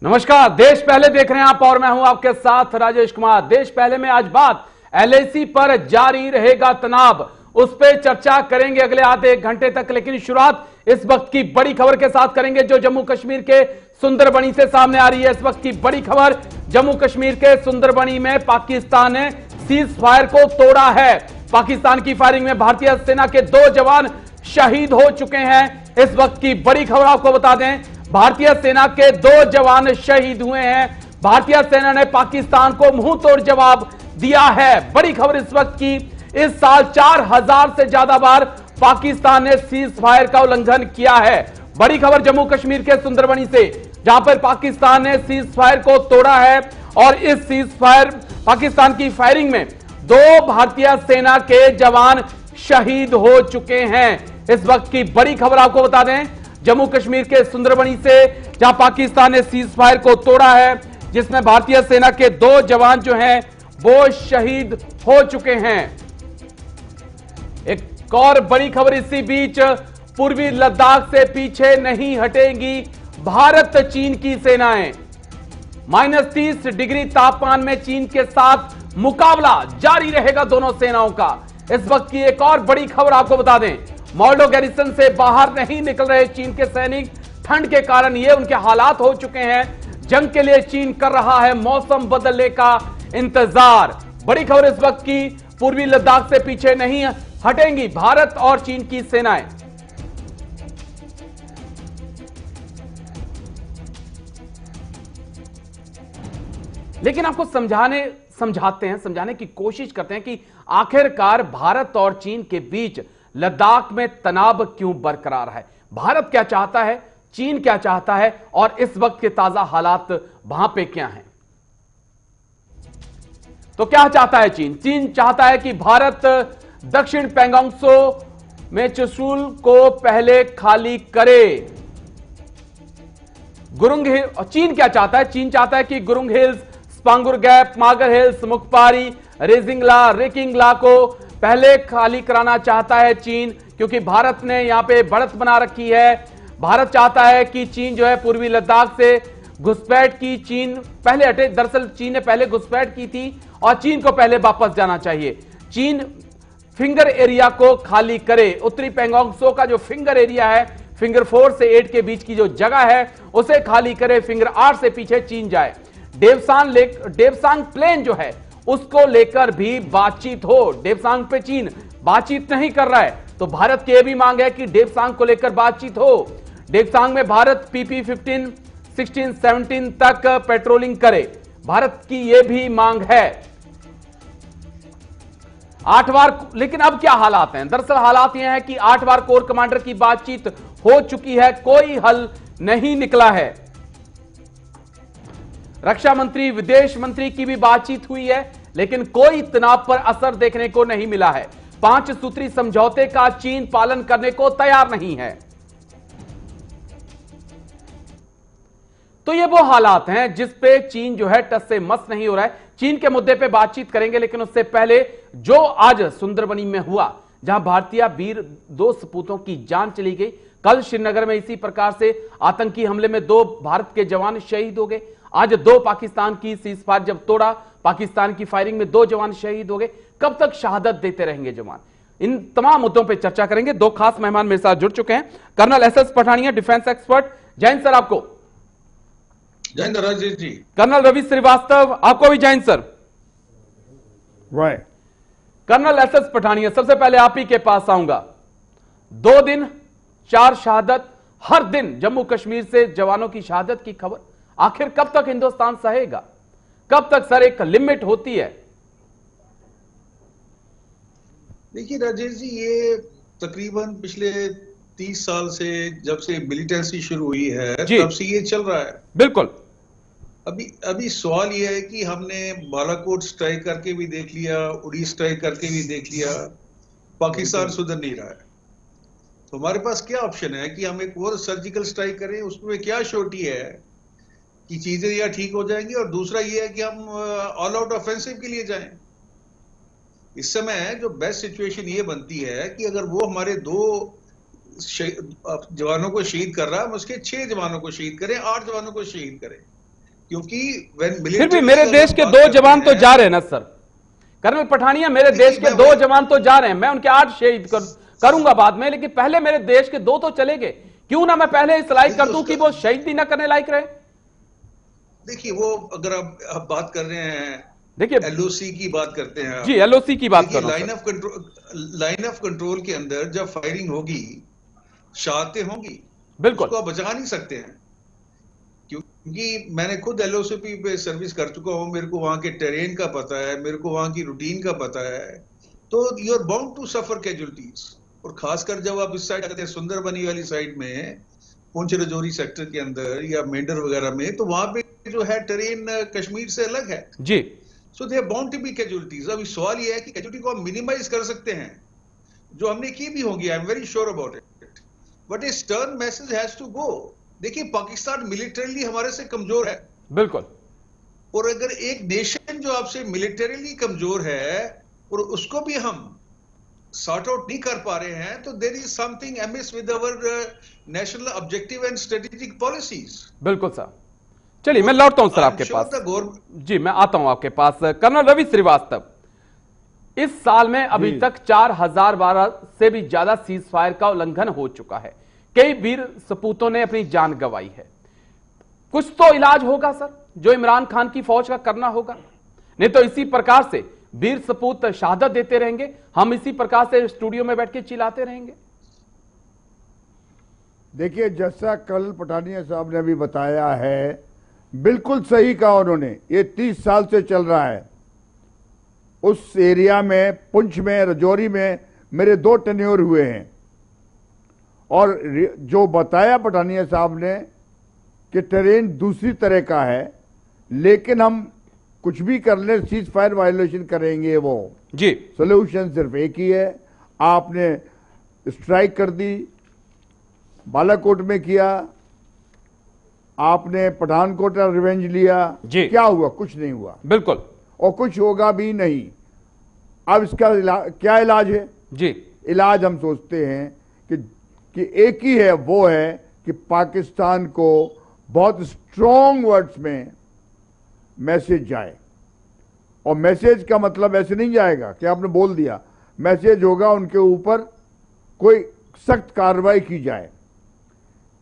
नमस्कार, देश पहले देख रहे हैं आप और मैं हूं आपके साथ राजेश कुमार। देश पहले में आज बात एलएसी पर जारी रहेगा तनाव, उस पर चर्चा करेंगे अगले आधे एक घंटे तक। लेकिन शुरुआत इस वक्त की बड़ी खबर के साथ करेंगे जो जम्मू कश्मीर के सुंदरबनी से सामने आ रही है। इस वक्त की बड़ी खबर, जम्मू कश्मीर के सुंदरबनी में पाकिस्तान ने सीज फायर को तोड़ा है। पाकिस्तान की फायरिंग में भारतीय सेना के 2 जवान शहीद हो चुके हैं। इस वक्त की बड़ी खबर आपको बता दें, भारतीय सेना के 2 जवान शहीद हुए हैं। भारतीय सेना ने पाकिस्तान को मुंह तोड़ जवाब दिया है। बड़ी खबर इस वक्त की, इस साल 4000 से ज्यादा बार पाकिस्तान ने सीज फायर का उल्लंघन किया है। बड़ी खबर जम्मू कश्मीर के सुंदरबनी से, जहां पर पाकिस्तान ने सीज फायर को तोड़ा है और इस सीज फायर पाकिस्तान की फायरिंग में 2 भारतीय सेना के जवान शहीद हो चुके हैं। इस वक्त की बड़ी खबर आपको बता दें, जम्मू कश्मीर के सुंदरबनी से, जहां पाकिस्तान ने सीज फायर को तोड़ा है, जिसमें भारतीय सेना के 2 जवान जो हैं वो शहीद हो चुके हैं। एक और बड़ी खबर इसी बीच, पूर्वी लद्दाख से पीछे नहीं हटेंगी भारत चीन की सेनाएं। -30 डिग्री तापमान में चीन के साथ मुकाबला जारी रहेगा दोनों सेनाओं का। इस वक्त की एक और बड़ी खबर आपको बता दें, मोल्डो गैरिसन से बाहर नहीं निकल रहे चीन के सैनिक। ठंड के कारण ये उनके हालात हो चुके हैं। जंग के लिए चीन कर रहा है मौसम बदलने का इंतजार। बड़ी खबर इस वक्त की, पूर्वी लद्दाख से पीछे नहीं हटेंगी भारत और चीन की सेनाएं। लेकिन आपको समझाने की कोशिश करते हैं कि आखिरकार भारत और चीन के बीच लद्दाख में तनाव क्यों बरकरार है। भारत क्या चाहता है, चीन क्या चाहता है और इस वक्त के ताजा हालात वहां पे क्या हैं। तो क्या चाहता है चीन? चीन चाहता है कि भारत दक्षिण पैंगोंग त्सो में चुशुल को पहले खाली करे। गुरुंग हिल, चीन क्या चाहता है? चीन चाहता है कि Gurung hills, Spangur gap, Magar hills, Mukhpari, Rezangla, Rechinla को पहले खाली कराना चाहता है चीन, क्योंकि भारत ने यहां पे बढ़त बना रखी है। भारत चाहता है कि चीन जो है पूर्वी लद्दाख से घुसपैठ की, चीन पहले हटे। दरअसल चीन ने पहले घुसपैठ की थी और चीन को पहले वापस जाना चाहिए। चीन फिंगर एरिया को खाली करे। उत्तरी पैंगोंग त्सो का जो फिंगर एरिया है, फिंगर 4 से 8 के बीच की जो जगह है उसे खाली करे। फिंगर 8 से पीछे चीन जाए। डेवसांग प्लेन जो है उसको लेकर भी बातचीत हो। डेवसांग पे चीन बातचीत नहीं कर रहा है, तो भारत की यह भी मांग है कि डेवसांग को लेकर बातचीत हो। डेवसांग में भारत PP 15, 16, 17 तक पेट्रोलिंग करे। भारत की यह भी मांग है। 8 बार, लेकिन अब क्या हालात हैं? दरअसल हालात यह है कि 8 बार कोर कमांडर की बातचीत हो चुकी है, कोई हल नहीं निकला है। रक्षा मंत्री, विदेश मंत्री की भी बातचीत हुई है, लेकिन कोई तनाव पर असर देखने को नहीं मिला है। 5 सूत्री समझौते का चीन पालन करने को तैयार नहीं है। तो ये वो हालात हैं जिस पे चीन जो है टस से मस नहीं हो रहा है। चीन के मुद्दे पे बातचीत करेंगे, लेकिन उससे पहले जो आज सुंदरबनी में हुआ, जहां भारतीय वीर 2 सपूतों की जान चली गई। कल श्रीनगर में इसी प्रकार से आतंकी हमले में 2 भारत के जवान शहीद हो गए। आज 2 पाकिस्तान की सीज फायर जब तोड़ा, पाकिस्तान की फायरिंग में 2 जवान शहीद हो गए। कब तक शहादत देते रहेंगे जवान? इन तमाम मुद्दों पर चर्चा करेंगे। 2 खास मेहमान मेरे साथ जुड़ चुके हैं। Colonel SS Pathania, defence expert. जैन सर आपको। जैन राजेश जी। कर्नल रवि श्रीवास्तव आपको भी जैन sir. Right. Colonel SS Pathania, सबसे पहले आप ही के पास आऊंगा। 2 दिन 4 शहादत, हर दिन जम्मू कश्मीर से जवानों की शहादत की खबर। आखिर कब तक हिंदुस्तान सहेगा? कब तक सर एक लिमिट होती है? देखिए राजेश जी, ये तकरीबन पिछले 30 साल से, जब से मिलिटेंसी शुरू हुई है, तब से ये चल रहा है। बिल्कुल। अभी सवाल ये है कि हमने बालाकोट स्ट्राइक करके भी देख लिया, उड़ी स्ट्राइक करके भी देख लिया, पाकिस्तान सुधर नहीं रहा है। तो हमारे पास क्या ऑप्शन है कि हम एक और सर्जिकल स्ट्राइक करें? उसमें क्या श्योरिटी है कि चीजें या ठीक हो जाएंगी? और दूसरा ये है कि हम ऑल आउट ऑफेंसिव के लिए जाएं। इस समय जो बेस्ट सिचुएशन ये बनती है कि अगर वो हमारे 2 जवानों को शहीद कर रहा है, हम उसके 6 जवानों को शहीद करें, 8 जवानों को शहीद करें। क्योंकि when फिर भी military मेरे का देश जब के बात 2 करते जवान तो हैं, जा रहे हैं ना सर। कर्नल पठानिया, मेरे देखिए, देश के मैं 2 वही- जवान तो जा रहे हैं, मैं उनके 8 शहीद करूंगा बाद में, लेकिन पहले मेरे देश के 2 तो चले गए। क्यों ना मैं पहले इस लायक कर देखिए दूं कि उसका वो शहीद ही ना करने लायक रहे। देखिए वो अगर आप बात कर रहे हैं, देखिए एलओसी की बात करते हैं जी, आप, एलओसी की बात देखिए कर रहा हूं सर। लाइन ऑफ कंट्रोल के अंदर जब फायरिंग होगी, शहादतें होंगी, बिल्कुल उसको आप बचा नहीं सकते हैं। क्योंकि मैंने खुद एलओसीपी पे सर्विस कर चुका हूं, मेरे को वहां के टेरेन का पता है, मेरे को वहां की रूटीन का पता है। तो you are bound to suffer casualties, और खासकर जब आप इस साइड आते हैं सुंदरबनी वाली साइड में, पुंछ रजौरी सेक्टर के अंदर या मेंढर वगैरह में, तो वहां पे जो है टेरेन कश्मीर से अलग है। जी, so they are bound to be casualties. अब सवाल यह है कि कैजुअलिटी को हम मिनिमाइज कर सकते हैं, जो हमने की भी होंगी, I am very sure about it, but a stern message has to go. देखिए पाकिस्तान मिलिटरीली हमारे से कमजोर है, बिल्कुल। और अगर एक नेशन जो आपसे मिलिटरीली कमजोर है और उसको भी हम सॉर्ट आउट नहीं कर पा रहे हैं, तो there is something amiss with our national objective and strategic policies. बिल्कुल सर। चलिए मैं लौटता हूं सर आपके पास। जी, मैं आता हूं आपके पास। कर्नल रवि श्रीवास्तव, इस साल में अभी जी। तक 4012 से भी ज्यादा सीज फायर का उल्लंघन हो चुका है। कई वीर सपूतों ने अपनी जान गंवाई है। कुछ तो इलाज होगा सर, जो इमरान खान की फौज का करना होगा, नहीं तो इसी प्रकार से वीर सपूत शहादत देते रहेंगे, हम इसी प्रकार से स्टूडियो में बैठ के चिल्लाते रहेंगे। देखिए, जैसा कल पठानिया साहब ने अभी बताया है, बिल्कुल सही कहा उन्होंने। ये 30 साल से चल रहा है। उस एरिया में, पुंछ में, रजौरी में मेरे 2 टेन्योर हुए हैं, और जो बताया पठानिया साहब ने कि टेरेन दूसरी तरह का है, लेकिन हम कुछ भी कर ले सीज फायर वायलेशन करेंगे। वो जी, सोल्यूशन सिर्फ एक ही है। आपने स्ट्राइक कर दी, बालाकोट में किया, आपने पठानकोट का रिवेंज लिया, जी। क्या हुआ? कुछ नहीं हुआ, बिल्कुल। और कुछ होगा भी नहीं। अब इसका क्या इलाज है? जी, इलाज हम सोचते हैं कि एक ही है, वो है कि पाकिस्तान को बहुत स्ट्रॉन्ग वर्ड्स में मैसेज जाए। और मैसेज का मतलब ऐसे नहीं जाएगा कि आपने बोल दिया, मैसेज होगा उनके ऊपर कोई सख्त कार्रवाई की जाए।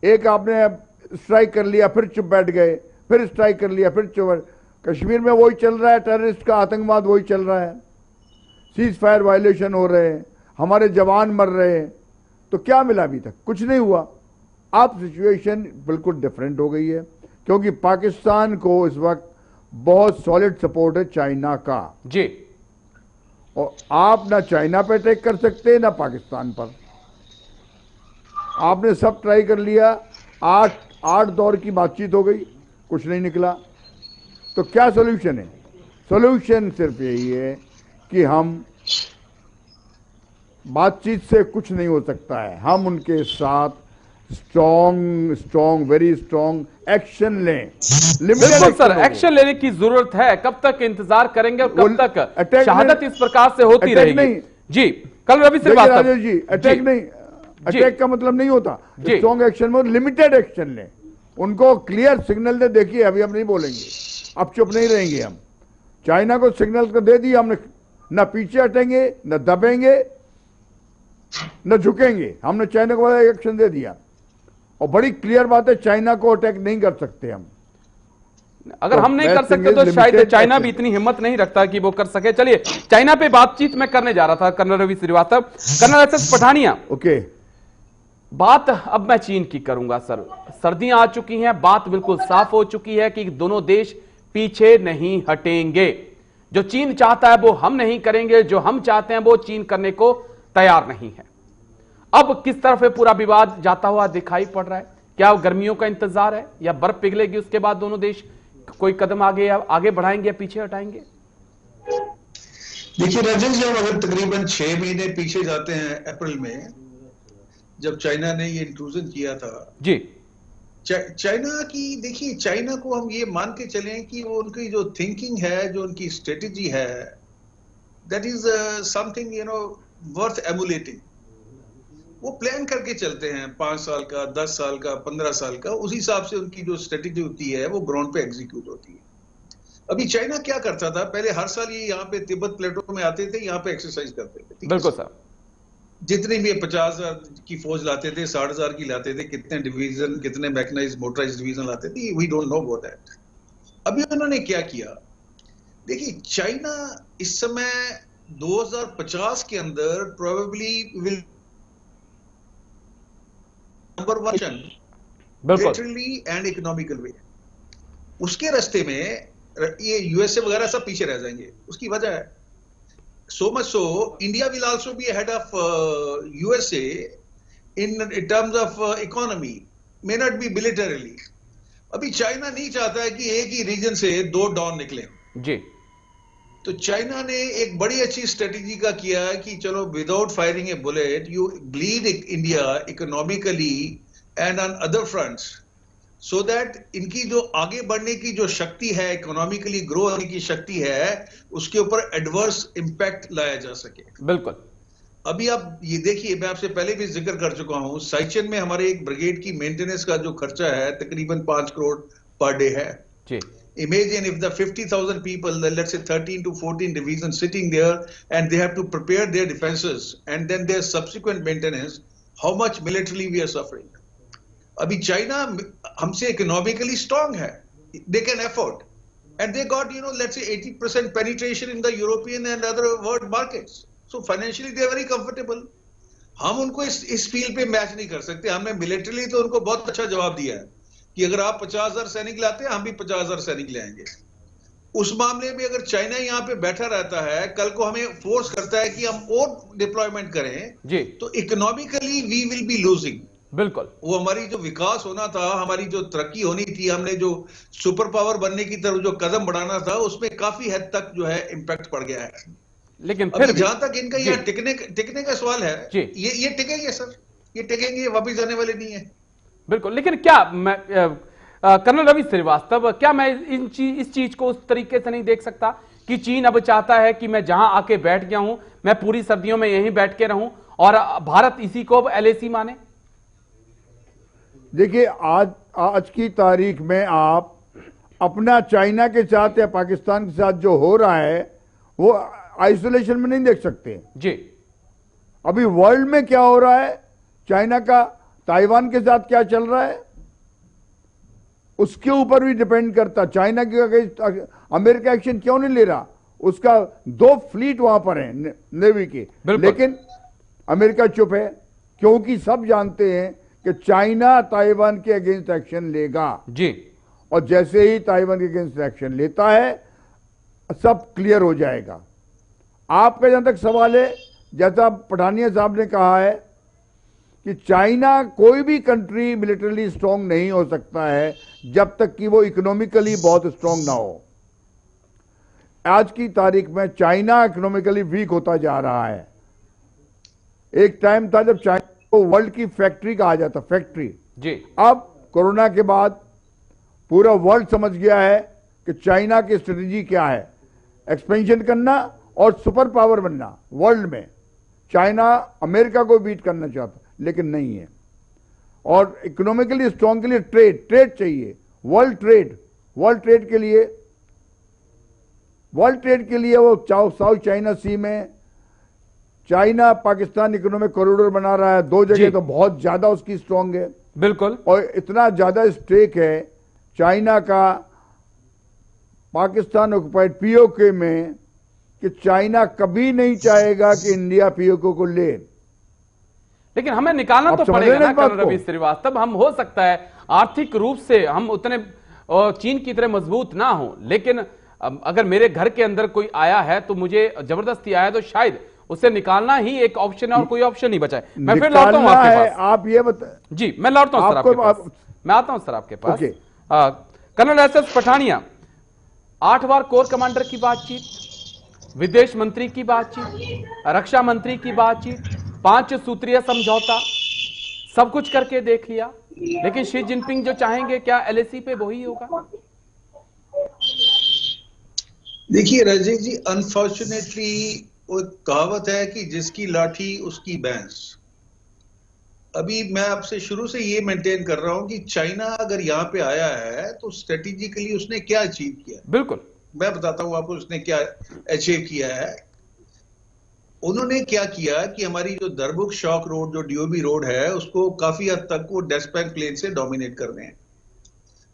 एक आपने स्ट्राइक कर लिया, फिर चुप बैठ गए, फिर स्ट्राइक कर लिया, फिर चुप। कश्मीर में वही चल रहा है, टेररिस्ट का आतंकवाद वही चल रहा है, सीज फायर वायलेशन हो रहे हैं, हमारे जवान मर रहे हैं। तो क्या मिला? अभी तक कुछ नहीं हुआ। अब सिचुएशन बिल्कुल डिफरेंट हो गई है, क्योंकि पाकिस्तान को इस वक्त बहुत सॉलिड सपोर्ट है चाइना का। जी, और आप ना चाइना पे अटैक कर सकते ना पाकिस्तान पर। आपने सब ट्राई कर लिया, 8 दौर की बातचीत हो गई, कुछ नहीं निकला। तो क्या सोल्यूशन है? सोल्यूशन सिर्फ यही है कि हम, बातचीत से कुछ नहीं हो सकता है, हम उनके साथ स्ट्रॉन्ग वेरी स्ट्रॉन्ग एक्शन लें। बिल्कुल सर, एक्शन लेने की जरूरत है। कब तक इंतजार करेंगे और कब तक शहादत इस प्रकार से होती रहेगी? जी, कल रवि श्रीवास्तव राजेश जी, अटैक नहीं, अटैक का मतलब नहीं होता। स्ट्रॉन्ग एक्शन में लिमिटेड एक्शन लें, उनको क्लियर सिग्नल दे। देखिए, अभी हम नहीं बोलेंगे, अब चुप नहीं रहेंगे हम। चाइना को सिग्नल को दे दिया हमने, न पीछे हटेंगे, न दबेंगे, न झुकेंगे। हमने चाइना को एक्शन दे दिया, और बड़ी क्लियर बात है, चाइना को अटैक नहीं कर सकते हम। अगर हम नहीं कर सकते तो शायद चाइना भी इतनी हिम्मत नहीं रखता कि वो कर सके। चलिए, चाइना पे बातचीत में करने जा रहा था colonel Ravi Shrivastava. Colonel S Pathania, okay, बात अब मैं चीन की करूंगा सर। सर्दियां आ चुकी हैं, बात बिल्कुल साफ हो चुकी है कि दोनों देश पीछे नहीं हटेंगे। जो चीन चाहता है वो हम नहीं करेंगे, जो हम चाहते हैं वो चीन करने को तैयार नहीं है। अब किस तरफ है पूरा विवाद जाता हुआ दिखाई पड़ रहा है? क्या गर्मियों का इंतजार है, या बर्फ पिघलेगी उसके बाद दोनों देश कोई कदम आगे बढ़ाएंगे या पीछे हटाएंगे? देखिए राजेश, जब अगर तकरीबन 6 महीने पीछे जाते हैं, अप्रैल में जब चाइना ने ये इंट्रूजन किया था जी, चाइना की, देखिए चाइना को हम ये मान के चलें कि वो उनकी जो थिंकिंग है, जो उनकी स्ट्रेटेजी है, दैट इज समथिंग वर्थ एमुलेटिंग। वो प्लान करके चलते हैं, 5 साल का, 10 साल का, 15 साल का, उस हिसाब से उनकी जो स्ट्रेटेजी होती है वो ग्राउंड पे एग्जीक्यूट होती है। अभी चाइना क्या करता था, पहले हर साल ये यहाँ पे तिब्बत प्लेटो में आते थे, यहाँ पे एक्सरसाइज करते थे, ठीक है बिल्कुल सर? सर। जितनी भी 50,000 की फौज लाते थे, 60,000 की लाते थे, कितने डिवीजन, कितने मैकेनाइज्ड मोटराइज्ड डिवीजन लाते थे, we don't know about that. अभी उन्होंने क्या किया, देखिए चाइना इस समय 2050 के अंदर प्रोबेबली विल नंबर 1 बिल्कुल लिटरली एंड इकोनॉमिकल वे। उसके रास्ते में ये यूएसए वगैरह सब पीछे रह जाएंगे। उसकी वजह है, so much so India will also be ahead of USA in terms of economy, may not be militarily। अभी चाइना नहीं चाहता है कि एक ही रीजन से 2 डॉन निकले जी। तो चाइना ने एक बड़ी अच्छी स्ट्रेटेजी का किया है कि चलो without firing A bullet you bleed India economically and on other fronts, so that इनकी जो आगे बढ़ने की जो शक्ति है, इकोनॉमिकली ग्रो होने की शक्ति है, उसके ऊपर एडवर्स इंपैक्ट लाया जा सके। बिल्कुल। अभी आप ये देखिए, मैं आपसे पहले भी जिक्र कर चुका हूं, साइचन में हमारे एक ब्रिगेड की मेंटेनेंस का जो खर्चा है तकरीबन 5 करोड़ पर डे है जी। Imagine if the 50,000 people, let's say 13 to 14 divisions sitting there, and they have to prepare their defenses and then their subsequent maintenance, how much militarily we are suffering। अभी China हमसे economically strong है, they can afford, and they got let's say 80% penetration in the European and other world markets, so financially they are very comfortable। हम उनको इस field पे match नहीं कर सकते। हमने मिलिट्रीली तो उनको बहुत अच्छा जवाब दिया है कि अगर आप 50,000 सैनिक लाते हैं, हम भी 50,000 सैनिक ले आएंगे। उस मामले में अगर चाइना यहाँ पे बैठा रहता है, कल को हमें फोर्स करता है कि हम और डिप्लॉयमेंट करें जी, तो economically we will be losing. बिल्कुल। वो हमारी जो विकास होना था, हमारी जो तरक्की होनी थी, हमने जो सुपर पावर बनने की तरफ जो कदम बढ़ाना था, उसमें काफी हद तक जो है इम्पैक्ट पड़ गया है। लेकिन अभी फिर भी जहां तक इनका यहाँ टिकने का सवाल है, जी। ये टिकेंगे सर, ये टिकेंगे, ये वापिस जाने वाले नहीं है। बिल्कुल। लेकिन क्या मैं कर्नल रवि श्रीवास्तव, क्या मैं इस चीज को उस तरीके से नहीं देख सकता कि चीन अब चाहता है कि मैं जहां आके बैठ गया हूं, मैं पूरी सर्दियों में यहीं बैठ के रहूं और भारत इसी को अब एलएसी माने? देखिए, आज की तारीख में आप अपना चाइना के साथ या पाकिस्तान के साथ जो हो रहा है वो आइसोलेशन में नहीं देख सकते जी। अभी वर्ल्ड में क्या हो रहा है, चाइना का ताइवान के साथ क्या चल रहा है, उसके ऊपर भी डिपेंड करता। चाइना की अमेरिका एक्शन क्यों नहीं ले रहा, उसका 2 फ्लीट वहां पर है नेवी की, लेकिन अमेरिका चुप है क्योंकि सब जानते हैं कि चाइना ताइवान के अगेंस्ट एक्शन लेगा जी। और जैसे ही ताइवान के अगेंस्ट एक्शन लेता है सब क्लियर हो जाएगा। आपका जहां तक सवाल है, जैसा पठानिया साहब ने कहा है कि चाइना कोई भी कंट्री मिलिटरली स्ट्रांग नहीं हो सकता है जब तक कि वो इकोनॉमिकली बहुत स्ट्रांग ना हो। आज की तारीख में चाइना इकोनॉमिकली वीक होता जा रहा है। एक टाइम था जब चाइना को वर्ल्ड की फैक्ट्री कहा जाता, फैक्ट्री जी। अब कोरोना के बाद पूरा वर्ल्ड समझ गया है कि चाइना की स्ट्रेटेजी क्या है, एक्सपेंशन करना और सुपर पावर बनना वर्ल्ड में। चाइना अमेरिका को बीट करना चाहता लेकिन नहीं है, और इकोनॉमिकली स्ट्रांग के लिए ट्रेड चाहिए, वर्ल्ड ट्रेड के लिए वो साउथ चाइना सी में चाइना पाकिस्तान इकोनॉमिक कॉरिडोर बना रहा है, 2 जगह तो बहुत ज्यादा उसकी स्ट्रांग है। बिल्कुल। और इतना ज्यादा स्टेक है चाइना का पाकिस्तान ऑक्युपाइड पीओके में कि चाइना कभी नहीं चाहेगा कि इंडिया पीओके को ले। लेकिन हमें निकालना तो पड़ेगा ना कर्नल रवि श्रीवास्तव। हम हो सकता है आर्थिक रूप से हम उतने चीन की तरह मजबूत ना हो, लेकिन अगर मेरे घर के अंदर कोई आया है तो मुझे जबरदस्ती आया तो शायद उसे निकालना ही एक ऑप्शन है और कोई ऑप्शन नहीं बचा है। मैं फिर लौटता हूं आपके पास। आप ये बता जी, मैं लौटता हूं सर आपके पास। मैं आता हूं सर आपके पास। कर्नल एसएस पठानिया, 8 बार कोर कमांडर की बातचीत, विदेश मंत्री की बातचीत, रक्षा मंत्री की बातचीत, 5 सूत्रीय समझौता, सब कुछ करके देख लिया, लेकिन शी जिनपिंग जो चाहेंगे क्या एलएसी पे वही होगा? देखिए राजेश जी, अनफॉर्चुनेटली वो कहावत है कि जिसकी लाठी उसकी भैंस। अभी मैं आपसे शुरू से ये मेंटेन कर रहा हूं कि चाइना अगर यहाँ पे आया है तो स्ट्रेटेजिकली उसने क्या अचीव किया। बिल्कुल। मैं बताता हूं आपको उसने क्या अचीव किया है। उन्होंने क्या किया कि हमारी जो दरबुक शॉक रोड, जो डीओबी रोड है, उसको काफी हद तक वो डेस्पैक प्लेन से डोमिनेट कर रहे हैं।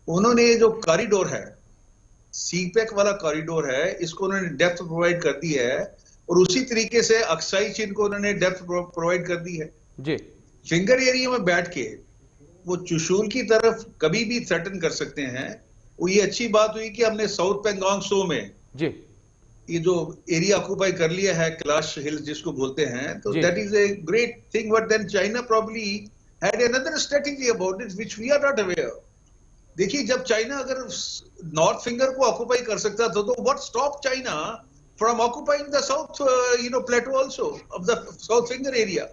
उन्होंने जो कॉरिडोर है, सीपैक वाला कॉरिडोर है, इसको उन्होंने डेप्थ प्रोवाइड कर दी है, और उसी तरीके से अक्साई चीन को उन्होंने डेप्थ प्रोवाइड कर दी है जी। फिंगर एरिया में बैठ के वो चुशूल की तरफ कभी भी थ्रेटन कर सकते हैं। वो ये अच्छी बात हुई कि हमने साउथ पेंगोंग सो में जी ये जो एरिया ऑक्यूपाई कर लिया है, क्लाश हिल्स जिसको बोलते हैं, तो जी। That is a great thing, but then China probably had another strategy about it which we are not aware. देखिए, जब चाइना अगर नॉर्थ फिंगर को ऑक्यूपाई कर सकता था, तो what stop China from occupying the south plateau also of the south finger area.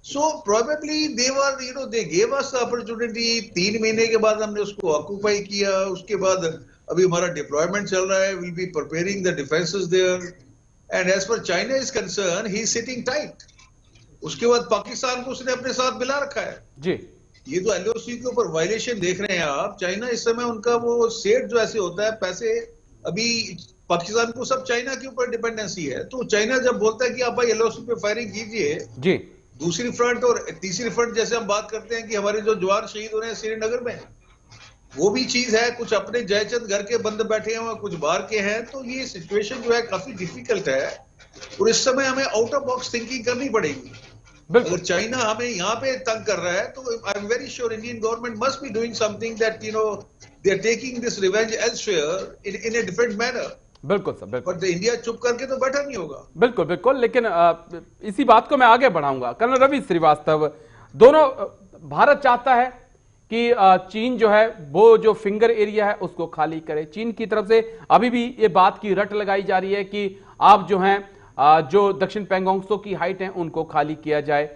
So probably they gave us the opportunity। 3 महीने के बाद हमने उसको ऑक्यूपाई किया। उसके बाद अभी हमारा डिप्लॉयमेंट चल रहा है, we'll be preparing the defenses there, and as far China is concerned, he is sitting tight। उसके बाद पाकिस्तान को उसने अपने साथ मिला रखा है जी। ये तो एलओसी के ऊपर वायलेशन देख रहे हैं आप। चाइना इस समय उनका वो सेट जो ऐसे होता है, पैसे अभी पाकिस्तान को सब चाइना के ऊपर डिपेंडेंसी है। तो चाइना जब बोलता है कि आप भाई एलओसी पे फायरिंग कीजिए, जी। दूसरी फ्रंट और तीसरी फ्रंट जैसे हम बात करते हैं कि हमारे जो जवान शहीद हो रहे हैं श्रीनगर में, वो भी चीज है। कुछ अपने जयचंद घर के बंद बैठे हैं, कुछ बाहर के हैं। तो ये सिचुएशन जो है काफी डिफिकल्ट है, और इस समय हमें आउट ऑफ बॉक्स थिंकिंग करनी पड़ेगी। अगर चाइना हमें यहाँ पे तंग कर रहा है, तो I am very sure Indian government must be doing something that they are taking this revenge elsewhere in a different manner. बिल्कुल सर, बिल्कुल। बट इंडिया चुप करके तो बैठा नहीं होगा। बिल्कुल बिल्कुल, लेकिन इसी बात को मैं आगे बढ़ाऊंगा। कर्नल रवि श्रीवास्तव, दोनों भारत चाहता है कि चीन जो है वो जो फिंगर एरिया है उसको खाली करे। चीन की तरफ से अभी भी ये बात की रट लगाई जा रही है कि आप जो हैं जो दक्षिण पेंगोंग त्सो की हाइट है उनको खाली किया जाए।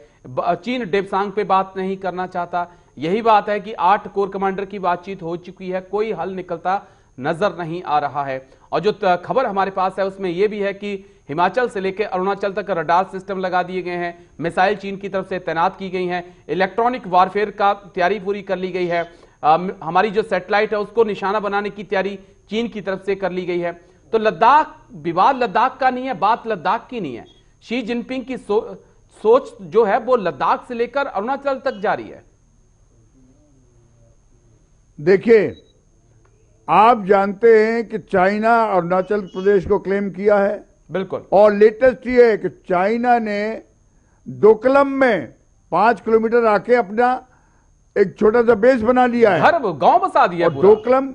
चीन डेप्सांग पे बात नहीं करना चाहता। यही बात है कि 8 कोर कमांडर की बातचीत हो चुकी है, कोई हल निकलता नजर नहीं आ रहा है। और जो खबर हमारे पास है उसमें यह भी है कि हिमाचल से लेकर अरुणाचल तक रडार सिस्टम लगा दिए गए हैं, मिसाइल चीन की तरफ से तैनात की गई हैं, इलेक्ट्रॉनिक वारफेयर का तैयारी पूरी कर ली गई है। हमारी जो सैटेलाइट है उसको निशाना बनाने की तैयारी चीन की तरफ से कर ली गई है। तो लद्दाख, विवाद लद्दाख का नहीं है, बात लद्दाख की नहीं है। शी जिनपिंग की सोच जो है वो लद्दाख से लेकर अरुणाचल तक जारी है। देखिए, आप जानते हैं कि चाइना अरुणाचल प्रदेश को क्लेम किया है। बिल्कुल। और लेटेस्ट ये है कि चाइना ने डोकलम में 5 किलोमीटर आके अपना एक छोटा सा बेस बना लिया है, हर गांव बसा दिया है पूरा। डोकलम,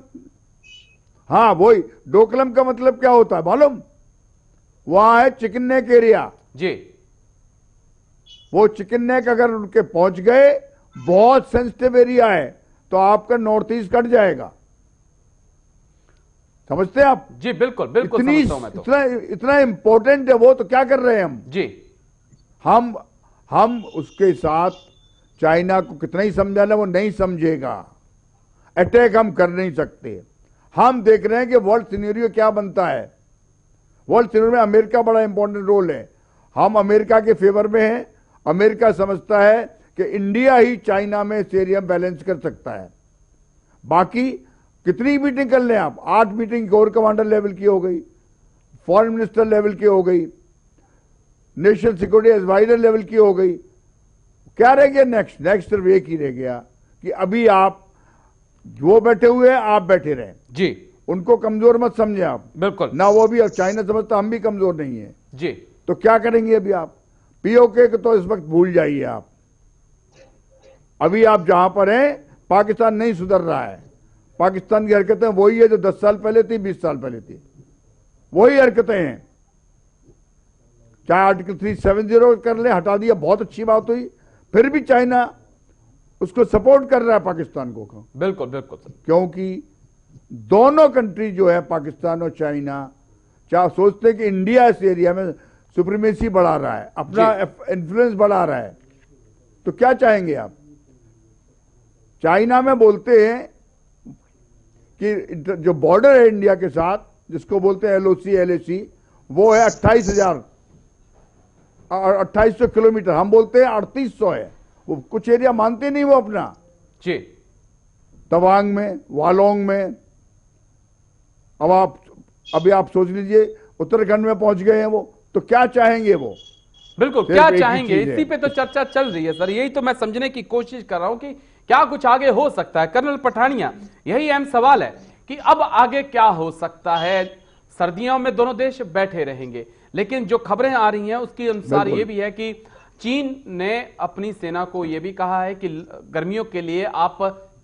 हाँ वही डोकलम का मतलब क्या होता है मालूम? वहां है चिकन नेक एरिया जी। वो चिकन नेक अगर उनके पहुंच गए, बहुत सेंसिटिव एरिया है, तो आपका नॉर्थ ईस्ट कट जाएगा। समझते हैं आप? जी बिल्कुल बिल्कुल, इतनी समझता हूं मैं तो। इतना इंपॉर्टेंट है वो। तो क्या कर रहे हैं हम जी, हम उसके साथ चाइना को कितना ही समझाना, वो नहीं समझेगा। अटैक हम कर नहीं सकते। हम देख रहे हैं कि वर्ल्ड सिनेरियो क्या बनता है। वर्ल्ड सिनेरियो में अमेरिका बड़ा इंपॉर्टेंट रोल है। हम अमेरिका के फेवर में हैं। अमेरिका समझता है कि इंडिया ही चाइना में इस एरिया बैलेंस कर सकता है। बाकी कितनी मीटिंग कर लें आप, 8 मीटिंग कोर कमांडर लेवल की हो गई, फॉरेन मिनिस्टर लेवल की हो गई, नेशनल सिक्योरिटी एडवाइजर लेवल की हो गई। क्या रह गया नेक्स्ट सिर्फ एक ही रह गया कि अभी आप जो बैठे हुए हैं आप बैठे रहें जी। उनको कमजोर मत समझे आप। बिल्कुल ना वो भी, चाइना समझता हम भी कमजोर नहीं है जी। तो क्या करेंगे अभी आप? पीओके को तो इस वक्त भूल जाइए आप। अभी आप जहां पर हैं, पाकिस्तान नहीं सुधर रहा है। पाकिस्तान की हरकतें वही है जो 10 साल पहले थी, 20 साल पहले थी, वही हरकतें हैं। चाहे आर्टिकल 370 कर ले, हटा दिया, बहुत अच्छी बात हुई, फिर भी चाइना उसको सपोर्ट कर रहा है पाकिस्तान को। बिल्कुल बिल्कुल, क्योंकि दोनों कंट्री जो है, पाकिस्तान और चाइना, चाहे सोचते कि इंडिया इस एरिया में सुप्रीमेसी बढ़ा रहा है, अपना इन्फ्लुएंस बढ़ा रहा है, तो क्या चाहेंगे आप? चाइना में बोलते हैं कि जो बॉर्डर है इंडिया के साथ, जिसको बोलते हैं एलओसी एलएसी, वो है 28,000 2800 किलोमीटर। हम बोलते हैं 3800 है। वो कुछ एरिया मानते नहीं वो अपना, जी तवांग में, वालोंग में। अभी आप सोच लीजिए उत्तराखंड में पहुंच गए हैं वो, तो क्या चाहेंगे वो? बिल्कुल, सिर्फ क्या एक ही चाहेंगे, चीज है। इसी पे तो चर्चा चल रही है सर। यही तो मैं समझने की कोशिश कर रहा हूं कि क्या कुछ आगे हो सकता है। कर्नल पठानिया, यही अहम सवाल है कि अब आगे क्या हो सकता है। सर्दियों में दोनों देश बैठे रहेंगे, लेकिन जो खबरें आ रही हैं उसके अनुसार बिल्कुल। ये भी है कि चीन ने अपनी सेना को यह भी कहा है कि गर्मियों के लिए आप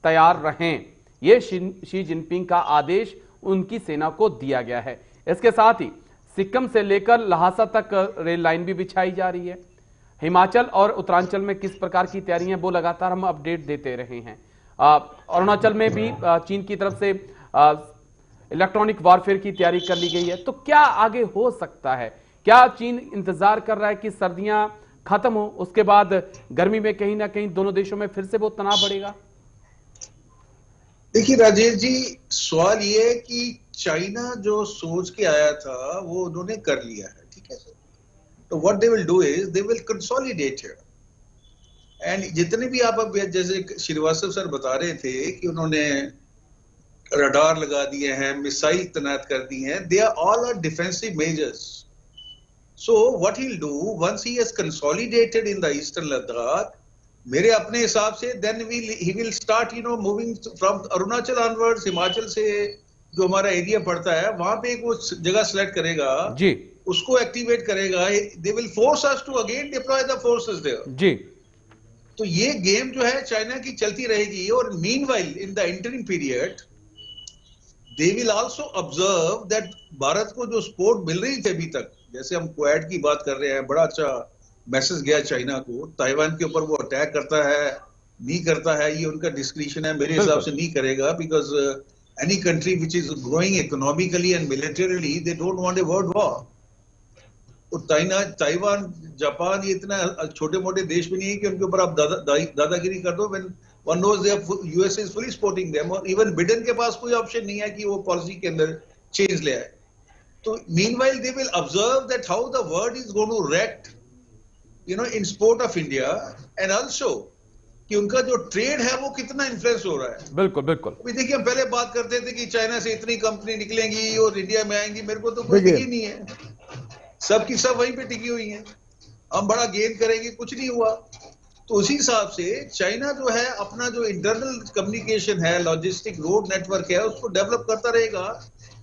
तैयार रहें। यह शी जिनपिंग का आदेश उनकी सेना को दिया गया है। इसके साथ ही सिक्किम से लेकर लहासा तक रेल लाइन भी बिछाई जा रही है। हिमाचल और उत्तरांचल में किस प्रकार की तैयारियां, वो लगातार हम अपडेट देते रहे हैं। अरुणाचल में भी चीन की तरफ से इलेक्ट्रॉनिक वॉरफेयर की तैयारी कर ली गई है। तो क्या आगे हो सकता है? क्या चीन इंतजार कर रहा है कि सर्दियां खत्म हो, उसके बाद गर्मी में कहीं ना कहीं दोनों देशों में फिर से वो तनाव बढ़ेगा? देखिए राजेश जी, सवाल ये है कि चाइना जो सोच के आया था वो उन्होंने कर लिया है, ठीक है सर। तो what they will do is they will consolidate here. And जितने भी आप अब जैसे श्रीवास्तव सर बता रहे थे कि उन्होंने रडार लगा दिए हैं, मिसाइल तैनात कर दी हैं, they are all are defensive measures. So what he will do once he has consolidated in the eastern Ladakh, मेरे अपने हिसाब से then he will start moving from Arunachal onwards. Himachal से जो हमारा एरिया पड़ता है वहां पे एक वो जगह सेलेक्ट करेगा जी, उसको एक्टिवेट करेगा। They will force us to again deploy the forces there. जी, तो ये गेम जो है चाइना की चलती रहेगी। और meanwhile in the interim period they will also observe that Bharat को जो सपोर्ट मिल रही थी अभी तक, जैसे हम क्वाड की बात कर रहे हैं, बड़ा अच्छा मैसेज गया चाइना को। ताइवान के ऊपर वो अटैक करता है नहीं करता है ये उनका डिस्क्रिप्शन है, मेरे हिसाब से नहीं करेगा। Because any country which is growing economically and militarily they don't want a world war. और ताइवान, जापान ये इतना छोटे मोटे देश भी नहीं है कि उनके ऊपर आप दादागिरी कर दो। When one knows they US is fully supporting them. और इवन बिडेन के पास कोई ऑप्शन नहीं है कि वो पॉलिसी के अंदर चेंज ले आए। तो meanwhile they will observe that how the world is going to react in support of India. And also कि उनका जो ट्रेड है वो कितना इन्फ्लुएंस हो रहा है। बिल्कुल बिल्कुल। अभी देखिए, हम पहले बात करते थे कि चाइना से इतनी कंपनी निकलेंगी और इंडिया में आएंगी, मेरे को तो कोई दिखी नहीं है। सबकी सब वहीं पे टिकी हुई हैं। हम बड़ा गेन करेंगे, कुछ नहीं हुआ। तो उसी हिसाब से चाइना जो है अपना जो इंटरनल कम्युनिकेशन है, लॉजिस्टिक रोड नेटवर्क है, उसको डेवलप करता रहेगा।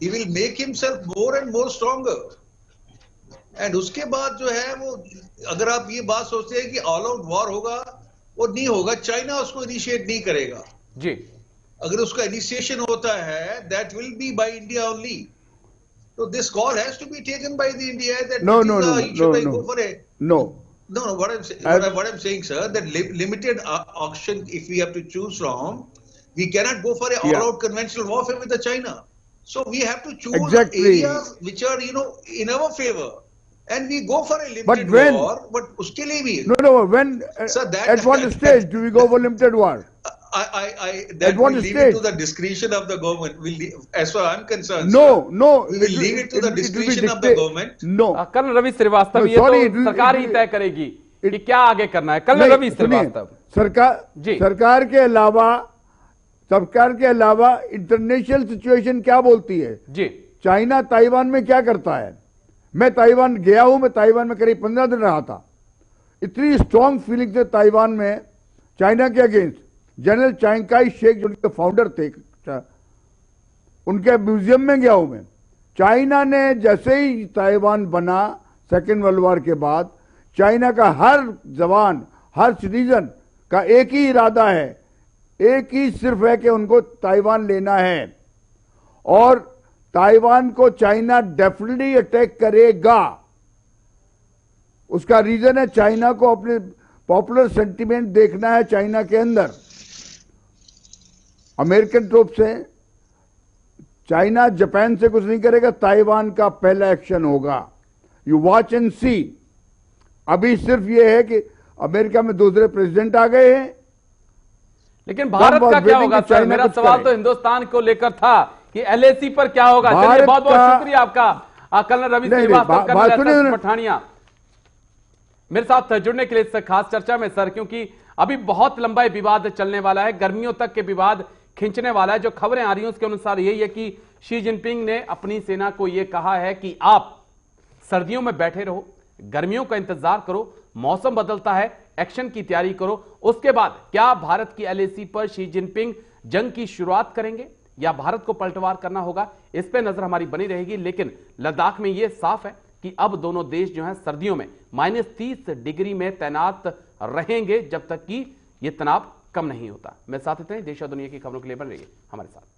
He will make himself more and more stronger. And उसके बाद जो है वो, अगर आप ये बात सोचते हैं कि ऑल आउट वॉर होगा, वो नहीं होगा। चाइना उसको इनिशिएट नहीं करेगा जी। अगर उसका इनिशिएशन होता है that will be by India only. So this call has to be taken by the India. That No, should I no. go for a No. no? What I'm saying, sir, that limited auction. If we have to choose from, we cannot go for a all-out conventional warfare with the China. So we have to choose Exactly. areas which are in our favor, and we go for a limited war. But uske liye bhi. No. When Sir, at what stage do we go for limited war? That will leave it to the discretion of the government. As far as I'm concerned, No. we will leave it to the discretion of the government. No. Colonel Ravi Shrivastava, ये sorry, तो सरकार ही तय करेगी कि क्या आगे करना है। कर्नल रवि श्रीवास्तव, सरकार के अलावा इंटरनेशनल सिचुएशन क्या बोलती है जी। चाइना ताइवान में क्या करता है? मैं ताइवान गया हूं, मैं ताइवान में करीब 15 दिन रहा था। इतनी स्ट्रॉन्ग फीलिंग थे ताइवान में चाइना के अगेंस्ट। जनरल चांगकाई शेक जो उनके फाउंडर थे, उनके म्यूजियम में गया हूं मैं। चाइना ने जैसे ही ताइवान बना सेकेंड वर्ल्ड वॉर के बाद, चाइना का हर जवान, हर सिटीजन का एक ही इरादा है, एक ही सिर्फ है कि उनको ताइवान लेना है। और ताइवान को चाइना डेफिनेटली अटैक करेगा। उसका रीजन है चाइना को अपने पॉपुलर सेंटीमेंट देखना है चाइना के अंदर। अमेरिकन ट्रूप से चाइना जापान से कुछ नहीं करेगा, ताइवान का पहला एक्शन होगा। यू वॉच एंड सी। अभी सिर्फ ये है कि अमेरिका में दूसरे प्रेसिडेंट आ गए हैं, लेकिन भारत का क्या होगा सर? मेरा सवाल तो हिंदुस्तान को लेकर था कि एलएसी पर क्या होगा। चलिए, बहुत बहुत शुक्रिया आपका कर्नल रवि श्रीवास्तव, कर्नल पठानिया। मेरे साथ जुड़ने के लिए इस खास चर्चा में सर, क्योंकि अभी बहुत लंबा विवाद चलने वाला है, गर्मियों तक के विवाद खींचने वाला है। जो खबरें आ रही हैं उसके अनुसार यही है कि शी जिनपिंग ने अपनी सेना को यह कहा है कि आप सर्दियों में बैठे रहो, गर्मियों का इंतजार करो, मौसम बदलता है, एक्शन की तैयारी करो। उसके बाद क्या भारत की एलएसी पर शी जिनपिंग जंग की शुरुआत करेंगे या भारत को पलटवार करना होगा, इस पे नजर हमारी बनी रहेगी। लेकिन लद्दाख में यह साफ है कि अब दोनों देश जो हैं सर्दियों में -30 डिग्री में तैनात रहेंगे जब तक कि यह तनाव कम नहीं होता। मैं साथ इतने देश और दुनिया की खबरों के लिए बन रही है हमारे साथ।